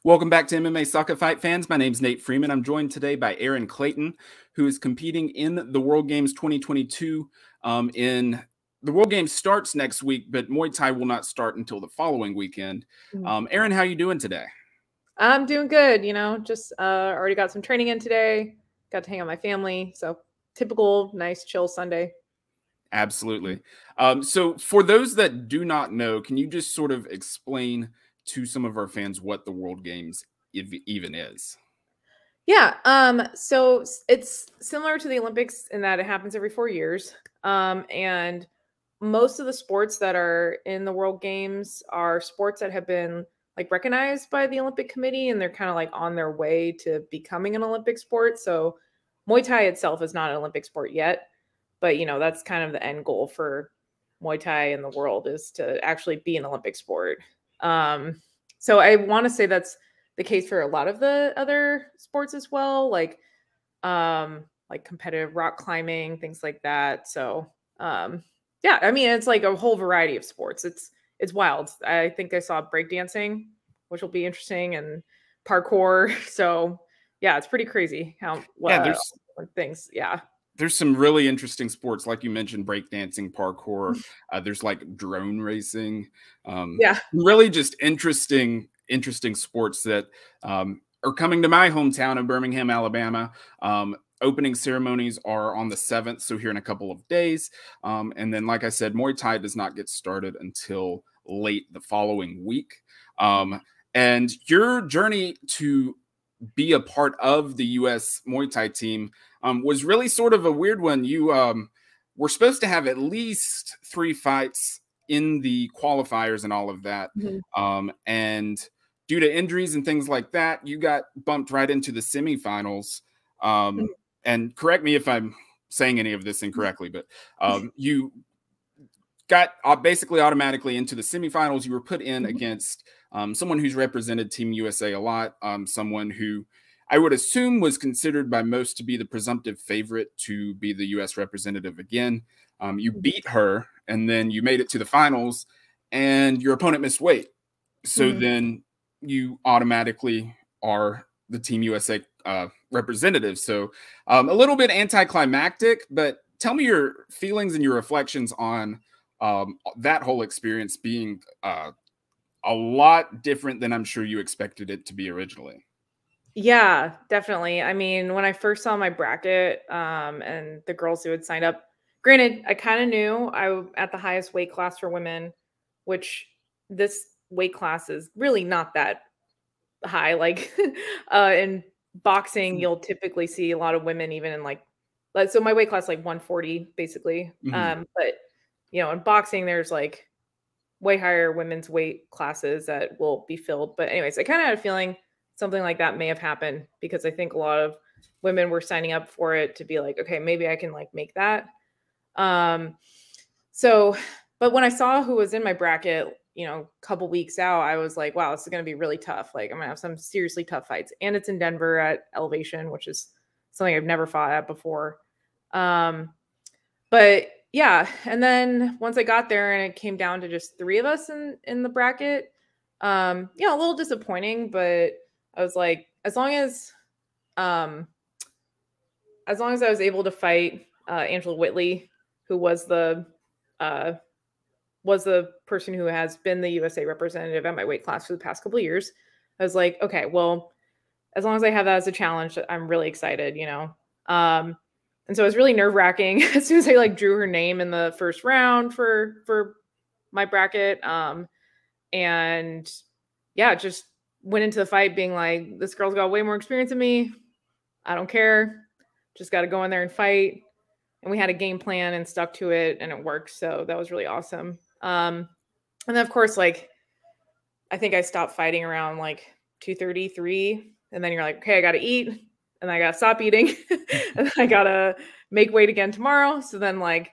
Welcome back to MMA Sucka Fight fans. My name's Nate Freeman. I'm joined today by Erin Clayton, who is competing in the World Games 2022. The World Games starts next week, but Muay Thai will not start until the following weekend. Erin, how are you doing today? I'm doing good. Just already got some training in today. Got to hang out with my family. So typical, nice, chill Sunday. Absolutely. So for those that do not know, can you just sort of explain to some of our fans what the World Games even is? Yeah. So it's similar to the Olympics in that it happens every 4 years. And most of the sports that are in the World Games are sports that have been like recognized by the Olympic Committee, and they're kind of like on their way to becoming an Olympic sport. So Muay Thai itself is not an Olympic sport yet, but that's kind of the end goal for Muay Thai in the world, is to actually be an Olympic sport. So I want to say that's the case for a lot of the other sports as well, like competitive rock climbing, things like that. So yeah, I mean, it's like a whole variety of sports. It's wild. I think I saw breakdancing, which will be interesting, and parkour. So yeah, it's pretty crazy how things. Yeah. There's some really interesting sports, like you mentioned, breakdancing, parkour. There's like drone racing. Yeah. Really just interesting sports that are coming to my hometown of Birmingham, Alabama. Opening ceremonies are on the 7th, so here in a couple of days. And then, like I said, Muay Thai does not get started until late the following week. And your journey to be a part of the U.S. Muay Thai team was really sort of a weird one. You were supposed to have at least 3 fights in the qualifiers and all of that. And due to injuries and things like that, you got bumped right into the semifinals. And correct me if I'm saying any of this incorrectly, but you got basically automatically into the semifinals. You were put in against someone who's represented Team USA a lot, someone who I would assume was considered by most to be the presumptive favorite to be the U.S. representative again. You beat her, and then you made it to the finals, and your opponent missed weight. So then you automatically are the Team USA representative. So a little bit anticlimactic, but tell me your feelings and your reflections on that whole experience being a lot different than I'm sure you expected it to be originally. Yeah, definitely. I mean, when I first saw my bracket and the girls who had signed up, granted, I kind of knew I at the highest weight class for women, which this weight class is really not that high. Like in boxing, you'll typically see a lot of women even in like so my weight class like 140 basically. But in boxing there's like way higher women's weight classes that will be filled. But anyways, I kind of had a feeling something like that may have happened, because I think a lot of women were signing up for it to be like, okay, maybe I can like make that. But when I saw who was in my bracket, a couple weeks out, I was like, wow, this is going to be really tough. Like I'm gonna have some seriously tough fights, and it's in Denver at Elevation, which is something I've never fought at before. But yeah. And then once I got there and it came down to just 3 of us in the bracket, a little disappointing, but I was like, as long as I was able to fight Angela Whitley, who was the person who has been the USA representative at my weight class for the past couple of years, I was like, okay, well, as long as I have that as a challenge, I'm really excited, and so it was really nerve-wracking as soon as I like drew her name in the first round for my bracket. And yeah, just went into the fight being like, this girl's got way more experience than me. I don't care. Just got to go in there and fight. And we had a game plan and stuck to it, and it worked. So that was really awesome. And then of course, like, I think I stopped fighting around like 2:33, and then you're like, okay, I got to eat, and I got to stop eating, and then I got to make weight again tomorrow. So then like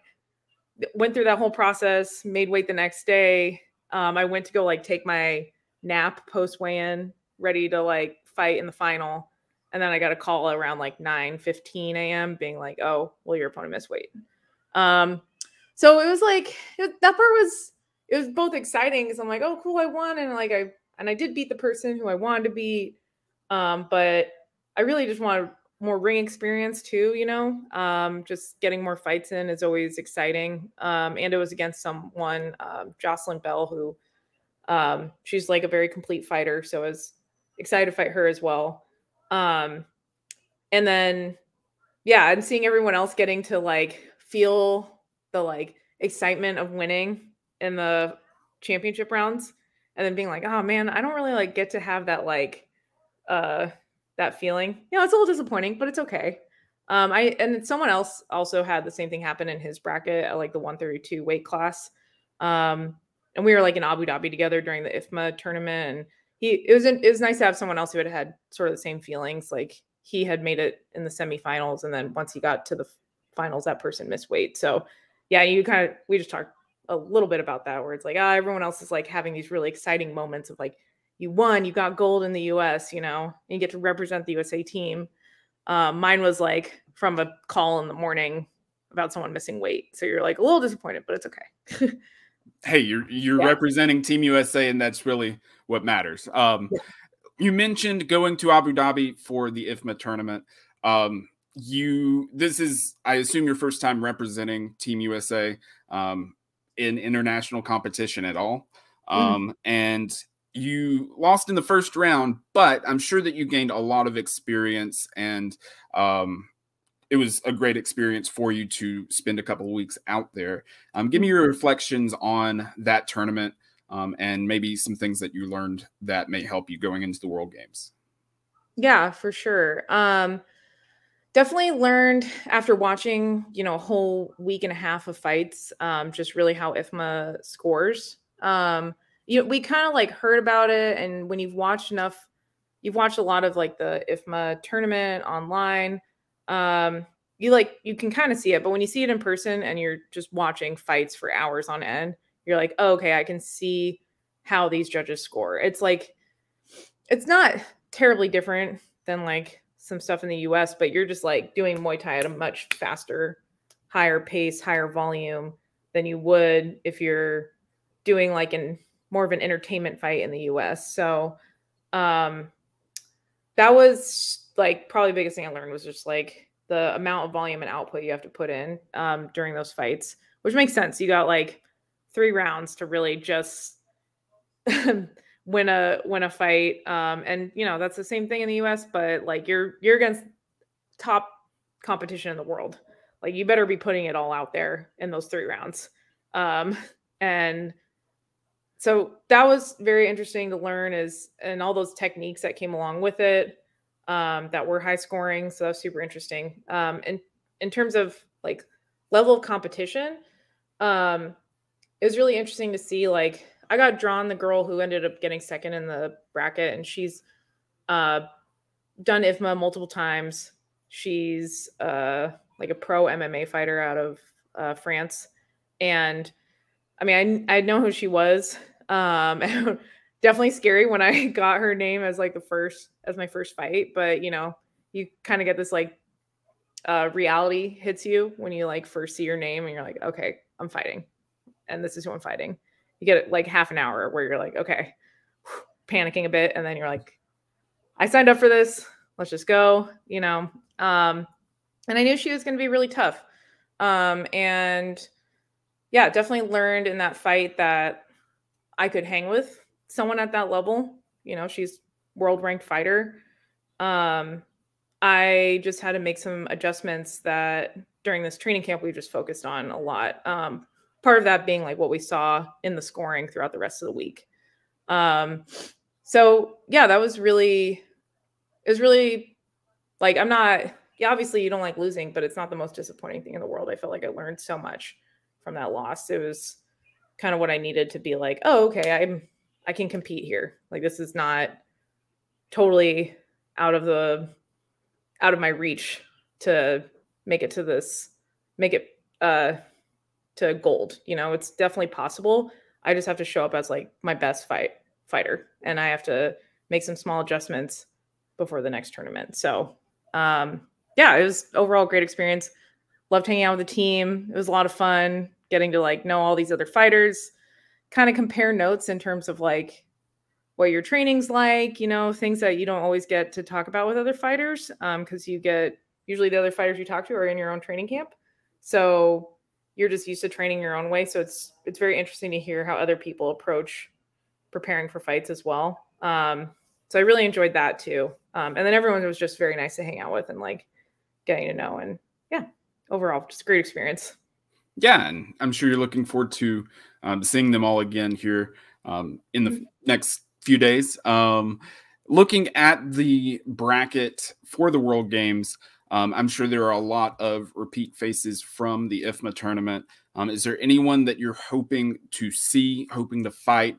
went through that whole process, made weight the next day. I went to go like take my nap post weigh-in, ready to like fight in the final. And then I got a call around like 9:15 a.m. being like, oh, well, your opponent missed weight. So it was like, that part was, it was both exciting because I'm like, oh, cool, I won. And like, and I did beat the person who I wanted to beat. But I really just wanted more ring experience too, you know. Just getting more fights in is always exciting. And it was against someone, Jocelyn Bell, who she's like a very complete fighter, so I was excited to fight her as well. And then yeah, and seeing everyone else getting to like feel the like excitement of winning in the championship rounds, and then being like, oh man, I don't really like get to have that like that feeling. You know, it's a little disappointing, but it's okay. And someone else also had the same thing happen in his bracket at like the 132 weight class. And we were like in Abu Dhabi together during the IFMA tournament, and it was nice to have someone else who had sort of the same feelings. Like he had made it in the semifinals, and then once he got to the finals, that person missed weight. So yeah, we just talked a little bit about that, where it's like, everyone else is like having these really exciting moments of like, you won, you got gold in the US, you know, and you get to represent the USA team. Mine was like from a call in the morning about someone missing weight. So you're like a little disappointed, but it's okay. Hey, you're representing Team USA, and that's really what matters. You mentioned going to Abu Dhabi for the IFMA tournament. This is, I assume, your first time representing Team USA in international competition at all. And you lost in the first round, but I'm sure that you gained a lot of experience, and it was a great experience for you to spend a couple of weeks out there. Give me your reflections on that tournament, and maybe some things that you learned that may help you going into the World Games. Yeah, for sure. Definitely learned after watching, you know, a whole week and a half of fights, just really how IFMA scores. We kind of like heard about it, and when you've watched a lot of like the IFMA tournament online, you can kind of see it, but when you see it in person and you're just watching fights for hours on end, you're like, oh, okay, I can see how these judges score. It's like, it's not terribly different than like some stuff in the US, but you're just like doing Muay Thai at a much faster, higher pace, higher volume than you would if you're doing like more of an entertainment fight in the US. So that was like probably the biggest thing I learned was just like the amount of volume and output you have to put in during those fights, which makes sense. You got like 3 rounds to really just win a fight. And you know, that's the same thing in the US, but like you're against top competition in the world. Like you better be putting it all out there in those 3 rounds. And so that was very interesting to learn, and all those techniques that came along with it that were high scoring. So that was super interesting. And in terms of like level of competition, it was really interesting to see, like, I got drawn the girl who ended up getting second in the bracket, and she's done IFMA multiple times. She's like a pro MMA fighter out of France. And I mean, I know who she was. Definitely scary when I got her name as like my first fight, but you know, you kind of get this like reality hits you when you like first see your name and you're like, okay, I'm fighting, and this is who I'm fighting. You get like half an hour where you're like, okay, panicking a bit, and then you're like, I signed up for this, let's just go, you know. And I knew she was going to be really tough. And yeah, definitely learned in that fight that I could hang with someone at that level. You know, she's world ranked fighter. I just had to make some adjustments that during this training camp we just focused on a lot. Part of that being like what we saw in the scoring throughout the rest of the week. So yeah, it was really like, obviously you don't like losing, but it's not the most disappointing thing in the world. I felt like I learned so much from that loss. It was kind of what I needed to be like, oh, okay, I can compete here. Like, this is not totally out of my reach to make it to gold. You know, it's definitely possible. I just have to show up as like my best fighter, and I have to make some small adjustments before the next tournament. So yeah, it was overall a great experience. Loved hanging out with the team. It was a lot of fun getting to like know all these other fighters, kind of compare notes in terms of like what your training's like, you know, things that you don't always get to talk about with other fighters, because usually the other fighters you talk to are in your own training camp. So you're just used to training your own way. So it's very interesting to hear how other people approach preparing for fights as well. So I really enjoyed that too. And then everyone was just very nice to hang out with and like getting to know. And yeah, overall, just a great experience. Yeah, and I'm sure you're looking forward to seeing them all again here in the next few days. Looking at the bracket for the World Games, I'm sure there are a lot of repeat faces from the IFMA tournament. Is there anyone that you're hoping to see, hoping to fight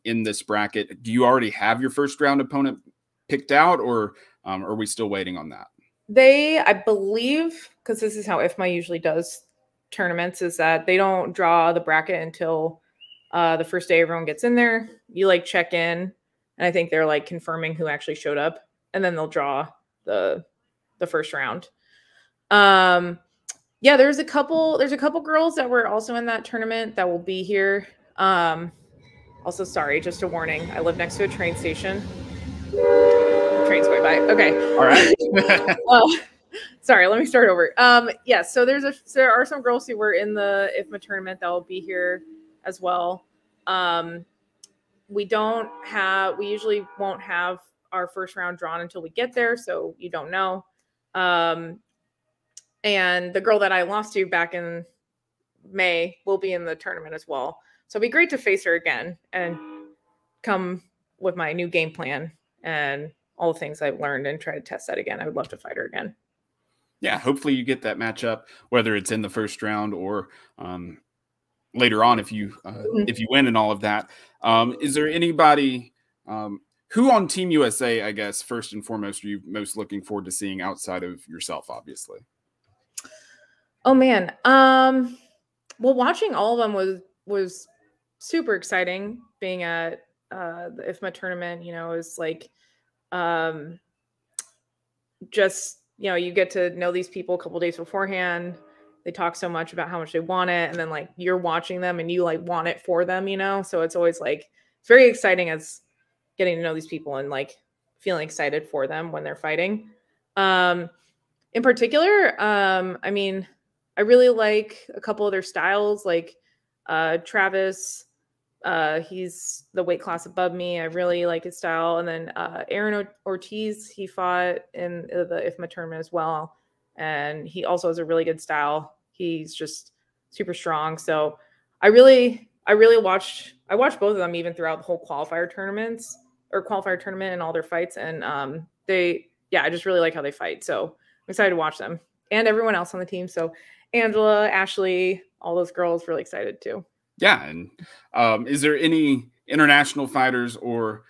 in this bracket? Do you already have your first round opponent picked out, or are we still waiting on that? I believe, because this is how IFMA usually does tournaments, is that they don't draw the bracket until the first day everyone gets in there. You like check in, and I think they're like confirming who actually showed up, and then they'll draw the first round. Yeah, there's a couple girls that were also in that tournament that will be here. Also, sorry, just a warning. I live next to a train station. Train's going by. Okay. All right. Sorry, let me start over. Yeah, so there are some girls who were in the IFMA tournament that will be here as well. We usually won't have our first round drawn until we get there, so you don't know. And the girl that I lost to back in May will be in the tournament as well. So it'd be great to face her again and come with my new game plan and all the things I've learned and try to test that again. I would love to fight her again. Yeah, hopefully you get that matchup, whether it's in the first round or later on if you win and all of that. Is there anybody who on Team USA, I guess, first and foremost, are you most looking forward to seeing outside of yourself, obviously? Oh man. Well, watching all of them was super exciting. Being at the IFMA tournament, you know, is like just, you know, you get to know these people a couple days beforehand. They talk so much about how much they want it, and then like you're watching them and you like want it for them, you know. So it's always like it's very exciting as getting to know these people and like feeling excited for them when they're fighting. In particular, I mean, I really like a couple of their styles, like Travis. He's the weight class above me. I really like his style. And then Aaron Ortiz, he fought in the IFMA tournament as well. And he also has a really good style. He's just super strong. So I watched both of them even throughout the whole qualifier tournament and all their fights. And I just really like how they fight. So I'm excited to watch them and everyone else on the team. So Angela, Ashley, all those girls, really excited too. Yeah. And is there any international fighters or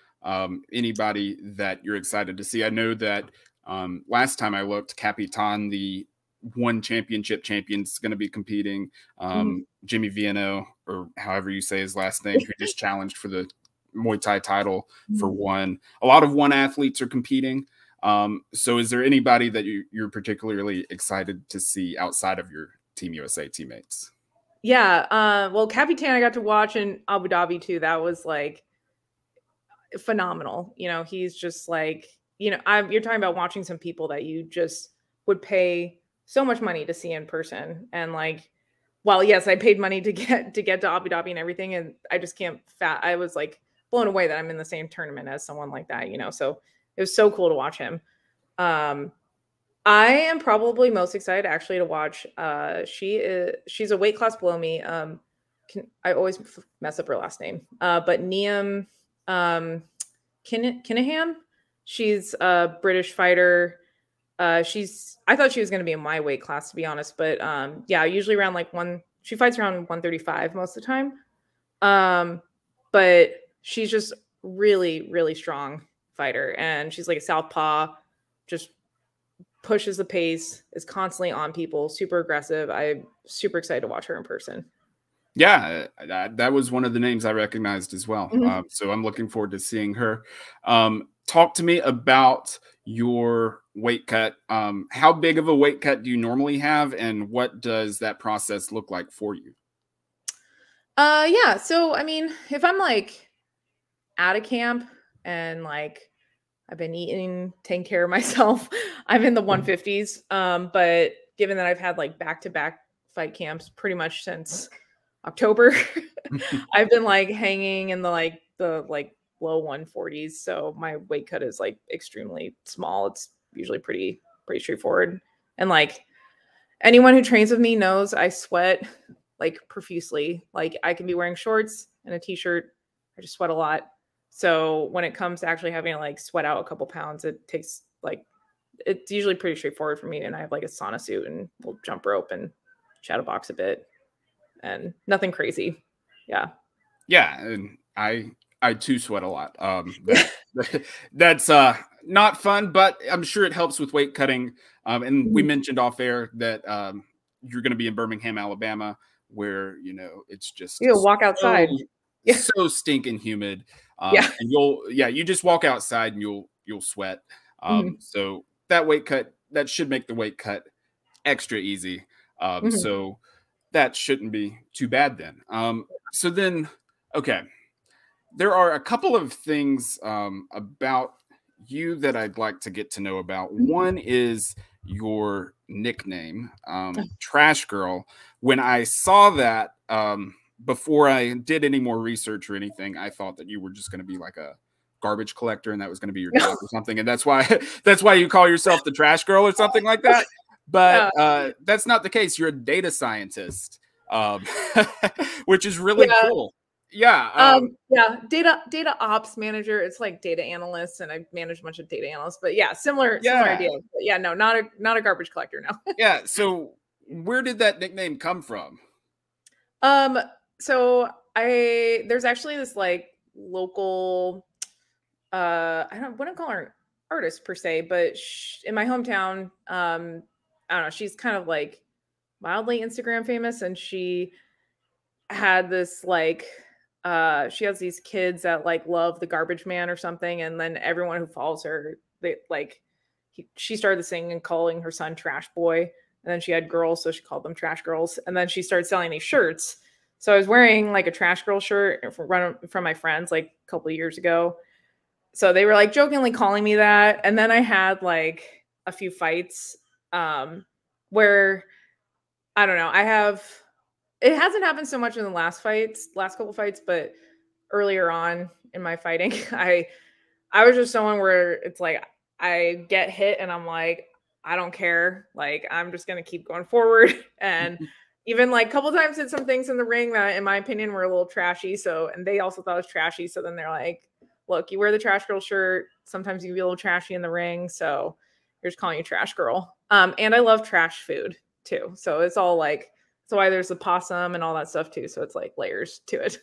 anybody that you're excited to see? I know that last time I looked, Capitan, the one championship champion, is going to be competing. Jimmy Viano, or however you say his last name, who just challenged for the Muay Thai title for one. A lot of one athletes are competing. So is there anybody that you're particularly excited to see outside of your Team USA teammates? Yeah. Well, Capitan I got to watch in Abu Dhabi too. That was like phenomenal. You know, he's just like, you know, you're talking about watching some people that you just would pay so much money to see in person. And like, well, yes, I paid money to get to Abu Dhabi and everything. And I just can't I was like blown away that I'm in the same tournament as someone like that, you know? So it was so cool to watch him. I am probably most excited actually to watch. She's a weight class below me. I always mess up her last name. But Niam Kinaham. She's a British fighter. I thought she was going to be in my weight class, to be honest. But yeah, usually around like she fights around 135 most of the time. But she's just really, really strong fighter. And she's like a southpaw, just pushes the pace, is constantly on people, super aggressive. I'm super excited to watch her in person. Yeah, that was one of the names I recognized as well. So I'm looking forward to seeing her. Talk to me about your weight cut. How big of a weight cut do you normally have, and what does that process look like for you? Yeah, so I mean, if I'm like out of camp and like I've been taking care of myself. I'm in the 150s. But given that I've had like back-to-back fight camps pretty much since October, I've been like hanging in the low 140s. So my weight cut is like extremely small. It's usually pretty straightforward. And like anyone who trains with me knows I sweat like profusely. Like I can be wearing shorts and a t-shirt. I just sweat a lot. So when it comes to actually having to like sweat out a couple pounds, it's usually pretty straightforward for me. And I have like a sauna suit and we'll jump rope and shadow box a bit and nothing crazy. Yeah. Yeah. And I too sweat a lot. That's not fun, but I'm sure it helps with weight cutting. And we mentioned off air that you're going to be in Birmingham, Alabama, where, you know, it's just you'll walk outside. So stinking humid. And you just walk outside and you'll sweat. So that weight cut, that should make the weight cut extra easy. So that shouldn't be too bad then. So then, okay, there are a couple of things about you that I'd like to get to know about. One is your nickname, Trash Girl. When I saw that, before I did any more research or anything, I thought that you were just going to be like a garbage collector and that was going to be your job or something. And that's why you call yourself the Trash Girl or something like that. But that's not the case. You're a data scientist, which is really cool. Yeah. Data ops manager. It's like data analysts, and I manage a bunch of data analysts. But yeah, similar idea. But yeah, no, not a garbage collector. No. Yeah. So where did that nickname come from? So there's actually this like local, I wouldn't call her an artist per se, but in my hometown, I don't know, she's kind of like mildly Instagram famous, and she had this like, she has these kids that like love the Garbage Man or something, and then everyone who follows her, she started singing and calling her son Trash Boy, and then she had girls, so she called them Trash Girls, and then she started selling these shirts. So I was wearing like a Trash Girl shirt from my friends like a couple of years ago. So they were like jokingly calling me that. And then I had like a few fights where, I don't know, it hasn't happened so much in the last couple fights, but earlier on in my fighting, I was just someone where it's like, I get hit and I'm like, I don't care. Like, I'm just going to keep going forward. And even like a couple times did some things in the ring that in my opinion were a little trashy. And they also thought it was trashy. So then they're like, look, you wear the Trash Girl shirt. Sometimes you can be a little trashy in the ring. So we're just calling you Trash Girl. And I love trash food too. So it's all like, that's why there's the possum and all that stuff too. So it's like layers to it.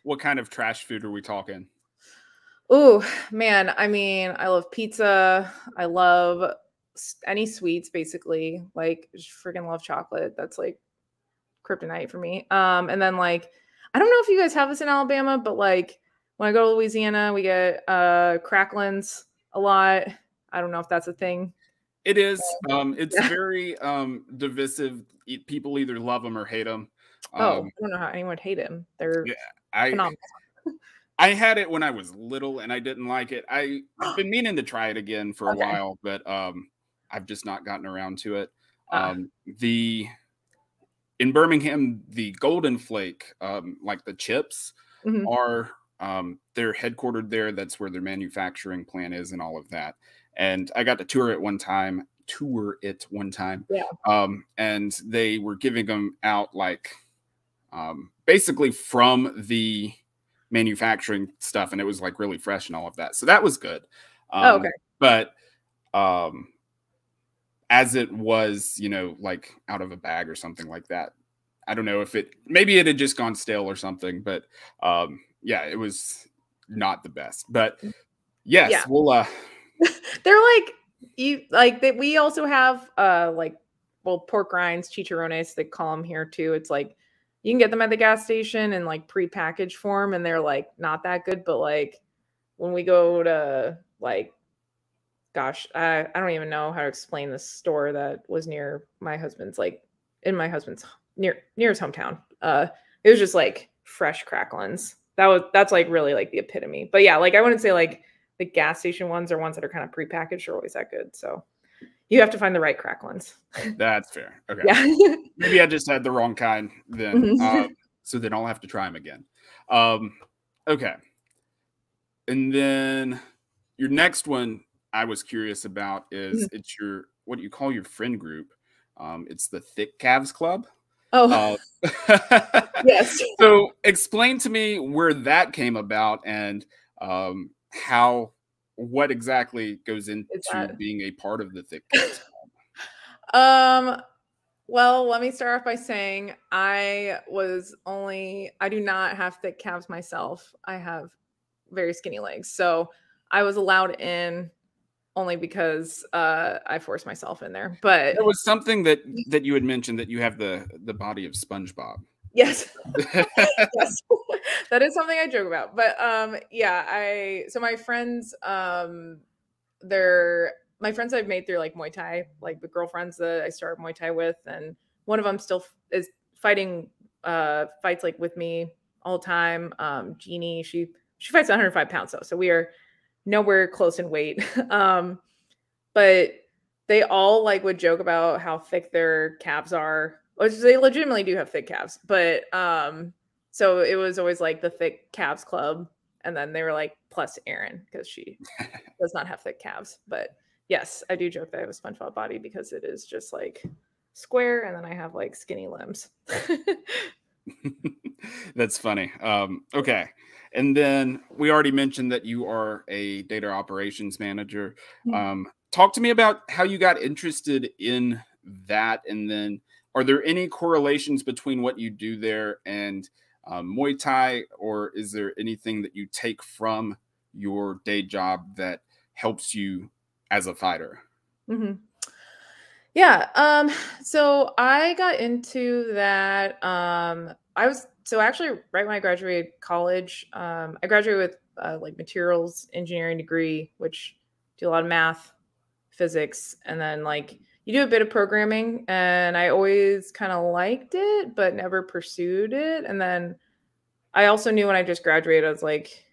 What kind of trash food are we talking? Oh man. I mean, I love pizza. I love any sweets basically. Like just freaking love chocolate. That's like kryptonite for me. And then like, I don't know if you guys have this in Alabama, but like when I go to Louisiana, we get cracklins a lot. I don't know if that's a thing. It is. It's very divisive. People either love them or hate them. I don't know how anyone would hate them. They're phenomenal. I had it when I was little and I didn't like it. I've been meaning to try it again for a while, but I've just not gotten around to it. In Birmingham, the Golden Flake, like the chips, are they're headquartered there. That's where their manufacturing plant is and all of that. And I got to tour it one time. Yeah. And they were giving them out like basically from the manufacturing stuff, and it was like really fresh and all of that. So that was good. But as it was, you know, like out of a bag or something like that. I don't know if maybe it had just gone stale or something, but yeah, it was not the best. But yes, we'll they're like we also have pork rinds, chicharrones, they call them here too. It's like you can get them at the gas station in like pre-packaged form, and they're like not that good, but like when we go to like, gosh, I don't even know how to explain this store that was near my husband's, near his hometown. It was just like fresh cracklins. that's like really like the epitome. But yeah, like I wouldn't say like the gas station ones or ones that are kind of prepackaged are always that good. So you have to find the right crack ones. That's fair. Okay. Yeah. Maybe I just had the wrong kind then. So then I'll have to try them again. Okay. And then your next one I was curious about is it's your, what do you call your friend group? It's the Thick Calves Club. Oh, yes. So explain to me where that came about and what exactly goes into being a part of the Thick Calves Club. Well, let me start off by saying I do not have thick calves myself. I have very skinny legs. So I was allowed in only because I forced myself in there. But there was something that you had mentioned that you have the body of SpongeBob. Yes. Yes. That is something I joke about. But yeah, so my friends, my friends I've made through like Muay Thai, like the girlfriends that I started Muay Thai with, and one of them still is fighting fights like with me all the time. Jeannie, she fights 105 pounds though, so we are nowhere close in weight. But they all like would joke about how thick their calves are, which they legitimately do have thick calves. But so it was always like the Thick Calves Club, and then they were like plus Erin because she does not have thick calves. But yes, I do joke that I have a SpongeBob body because it is just like square, and then I have like skinny limbs. That's funny. Okay. And then we already mentioned that you are a data operations manager. Talk to me about how you got interested in that. And then are there any correlations between what you do there and Muay Thai, or is there anything that you take from your day job that helps you as a fighter? Yeah. So I got into that. Actually right when I graduated college, I graduated with like materials engineering degree, which do a lot of math, physics, and then like you do a bit of programming, and I always kind of liked it, but never pursued it. And then I also knew when I just graduated, I was like,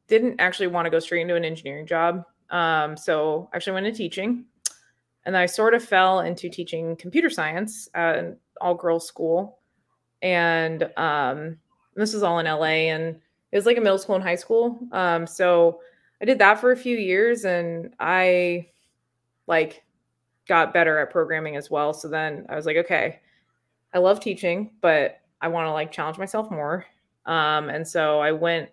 didn't actually want to go straight into an engineering job. So I actually went into teaching. And I sort of fell into teaching computer science at an all-girls school. And this was all in LA, and it was like a middle school and high school. So I did that for a few years, and I like got better at programming as well. So then I was like, okay, I love teaching, but I want to like challenge myself more. And so I went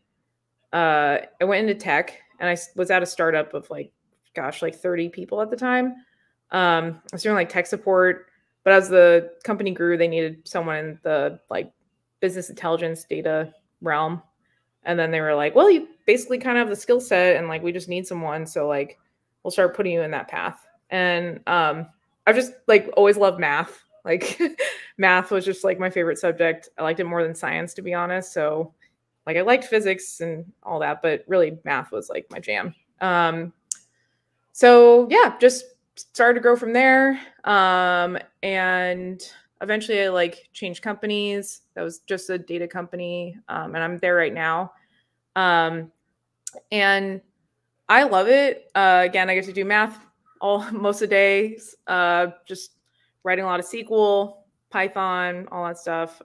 into tech, and I was at a startup of like 30 people at the time. I was doing like tech support, but as the company grew, they needed someone in the like business intelligence data realm. And then they were like, well, you basically kind of have the skill set, and like we just need someone. So like we'll start putting you in that path. And I've just like always loved math. Like math was just like my favorite subject. I liked it more than science, to be honest. So like I liked physics and all that, but really math was like my jam. So yeah, just started to grow from there. And eventually I like changed companies. That was just a data company. And I'm there right now. And I love it. Again, I get to do math most of the days, just writing a lot of SQL, Python, all that stuff.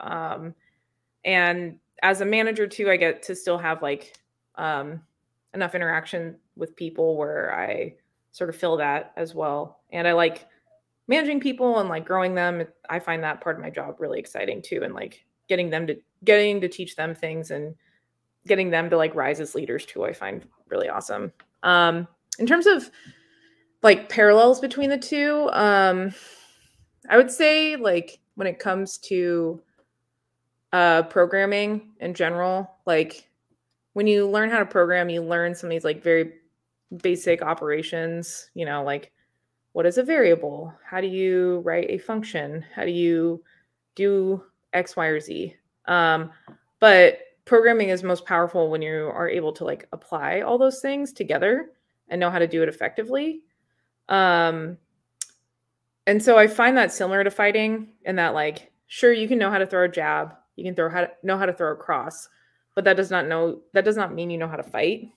And as a manager too, I get to still have like enough interaction with people where I sort of fill that as well. And I like managing people and like growing them. I find that part of my job really exciting too. And like getting to teach them things and getting them to like rise as leaders too, I find really awesome. In terms of like parallels between the two, I would say like when it comes to programming in general, like when you learn how to program, you learn some of these like very basic operations, you know, like what is a variable? How do you write a function? How do you do X, Y, or Z? But programming is most powerful when you are able to like apply all those things together and know how to do it effectively. And so I find that similar to fighting in that like, sure, you can know how to throw a jab, you can know how to throw a cross, but that does not mean you know how to fight.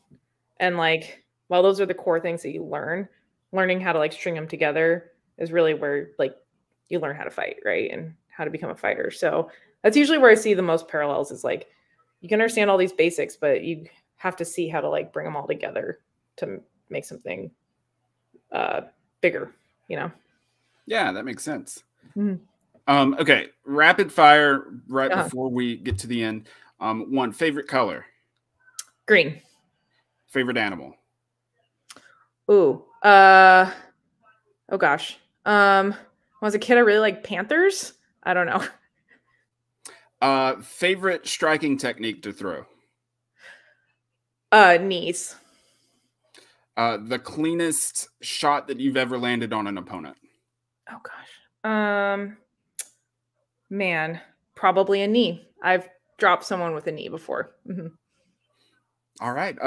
And like, while those are the core things that you learning how to like string them together is really where like you learn how to fight, right? And how to become a fighter. So that's usually where I see the most parallels is like, you can understand all these basics, but you have to see how to like bring them all together to make something bigger, you know? Yeah, that makes sense. Mm-hmm. Okay, rapid fire right before we get to the end. One, favorite color? Green. Favorite animal? Ooh. Oh gosh. When I was a kid, I really liked panthers. I don't know. Favorite striking technique to throw? Knees. The cleanest shot that you've ever landed on an opponent? Oh gosh. Man, probably a knee. I've dropped someone with a knee before. Mm-hmm. All right.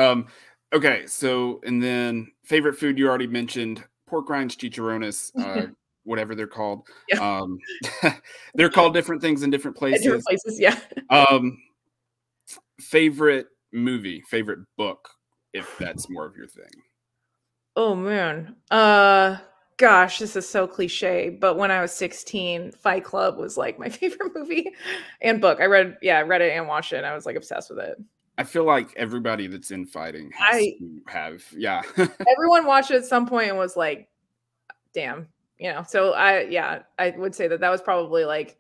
Okay. So, and then favorite food you already mentioned, pork rinds, chicharrones, whatever they're called. Yeah. They're called different things in different places. Different places, yeah. Favorite movie, favorite book, if that's more of your thing. Oh man. Gosh, this is so cliche, but when I was 16, Fight Club was like my favorite movie and book. I read it and watched it, and I was like obsessed with it. I feel like everybody that's in fighting has to have, yeah. Everyone watched it at some point and was like, damn, you know. So I would say that was probably like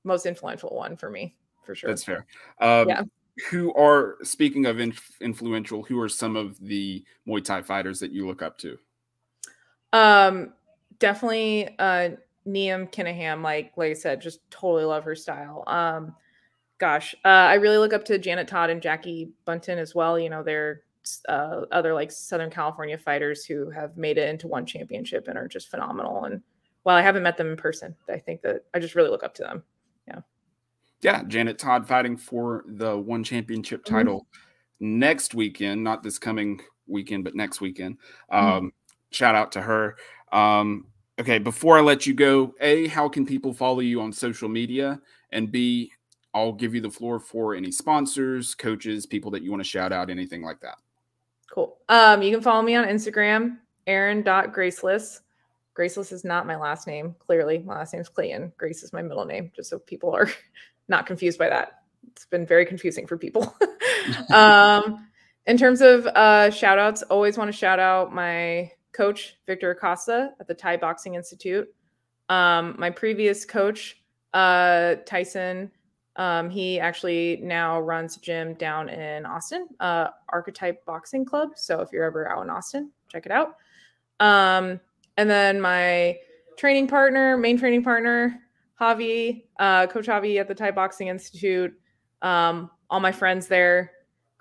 most influential one for me, for sure. That's fair. Yeah. Speaking of influential, who are some of the Muay Thai fighters that you look up to? Definitely Neam Kinaham, like I said, just totally love her style. I really look up to Janet Todd and Jackie Bunton as well. You know, they're other like Southern California fighters who have made it into one championship and are just phenomenal. And while I haven't met them in person, I think that I just really look up to them. Yeah. Yeah, Janet Todd fighting for the one championship title next weekend, not this coming weekend, but next weekend. Shout out to her. Okay, before I let you go, A, how can people follow you on social media? And B, I'll give you the floor for any sponsors, coaches, people that you want to shout out, anything like that. Cool. You can follow me on Instagram, Erin.Graceless. Graceless is not my last name. Clearly, my last name is Clayton. Grace is my middle name, just so people are not confused by that. It's been very confusing for people. In terms of shout outs, always want to shout out my coach, Victor Acosta at the Thai Boxing Institute. My previous coach, Tyson, he actually now runs a gym down in Austin, Archetype Boxing Club. So if you're ever out in Austin, check it out. And then my main training partner, Javi, Coach Javi at the Thai Boxing Institute. All my friends there,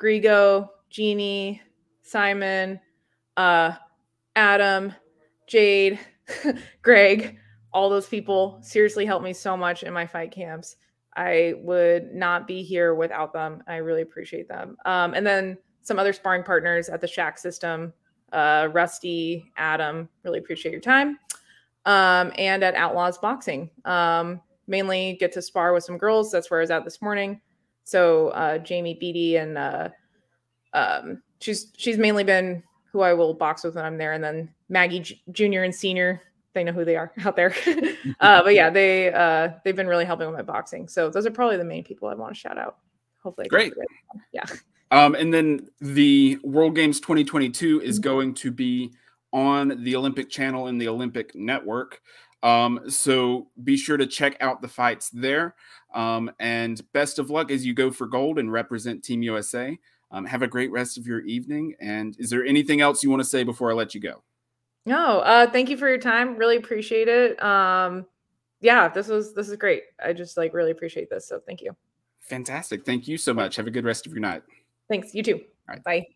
Grigo, Jeannie, Simon, Adam, Jade, Greg, all those people seriously helped me so much in my fight camps. I would not be here without them. I really appreciate them. And then some other sparring partners at the Shack system, Rusty, Adam, really appreciate your time. And at Outlaws Boxing, mainly get to spar with some girls. That's where I was at this morning. So Jamie Beatty and she's mainly been who I will box with when I'm there. And then Maggie Junior and Senior, they know who they are out there. But yeah, they've been really helping with my boxing. So those are probably the main people I want to shout out. Hopefully, great. Yeah. And then the World Games 2022 is going to be on the Olympic Channel and the Olympic Network. So be sure to check out the fights there. And best of luck as you go for gold and represent Team USA. Have a great rest of your evening. And is there anything else you want to say before I let you go? No, thank you for your time. Really appreciate it. Yeah, this is great. I just really appreciate this. So thank you. Fantastic. Thank you so much. Have a good rest of your night. Thanks. You too. All right. Bye.